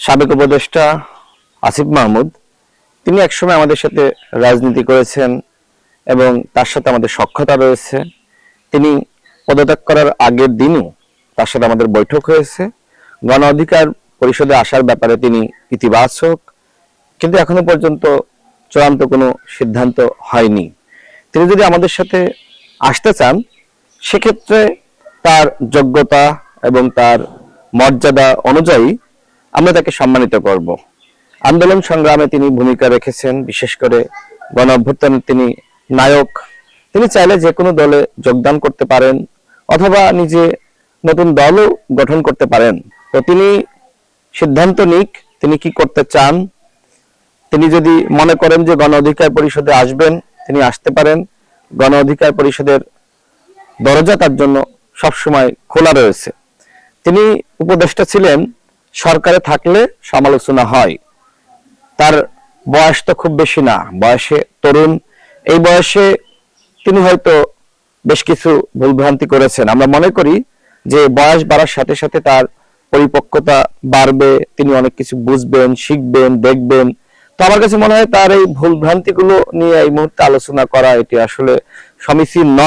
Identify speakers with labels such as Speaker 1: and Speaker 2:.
Speaker 1: সাবেক উপদেষ্টা আসিফ মাহমুদ তিনি একসময় আমাদের সাথে রাজনীতি করেছেন এবং তার সাথে আমাদের সখ্যতা রয়েছে। তিনি পদত্যাগ করার আগের দিনও তার সাথে আমাদের বৈঠক হয়েছে। গণ অধিকার পরিষদে আসার ব্যাপারে তিনি ইতিবাচক, কিন্তু এখনো পর্যন্ত চূড়ান্ত কোনো সিদ্ধান্ত হয়নি। তিনি যদি আমাদের সাথে আসতে চান সেক্ষেত্রে তার যোগ্যতা এবং তার মর্যাদা অনুযায়ী আমরা তাকে সম্মানিত করব। আন্দোলন সংগ্রামে তিনি ভূমিকা রেখেছেন, বিশেষ করে গণ অভ্যুত্থানে তিনি নায়ক। তিনি চাইলে যে কোনো দলে যোগদান করতে পারেন অথবা নিজে নতুন দলও গঠন করতে পারেন। তো তিনি সিদ্ধান্ত নিক তিনি কি করতে চান। তিনি যদি মনে করেন যে গণ অধিকার পরিষদে আসবেন, তিনি আসতে পারেন। গণ অধিকার পরিষদের দরজা তার জন্য সবসময় খোলা রয়েছে। তিনি উপদেষ্টা ছিলেন, সরকারে থাকলে সমালোচনা হয়। তার বয়স তো খুব বেশি না, বয়সে তরুণ। এই বয়সে তিনি হয়তো বেশ কিছু ভুলভ্রান্তি করেছেন। আমরা মনে করি যে বয়স বাড়ার সাথে সাথে তার পরিপক্কতা বাড়বে, তিনি অনেক কিছু বুঝবেন, শিখবেন, দেখবেন। তো আমার কাছে মনে হয় তার এই ভুলভ্রান্তিগুলো নিয়ে এই মুহূর্তে আলোচনা করা এটি আসলে সমীচীন নয়।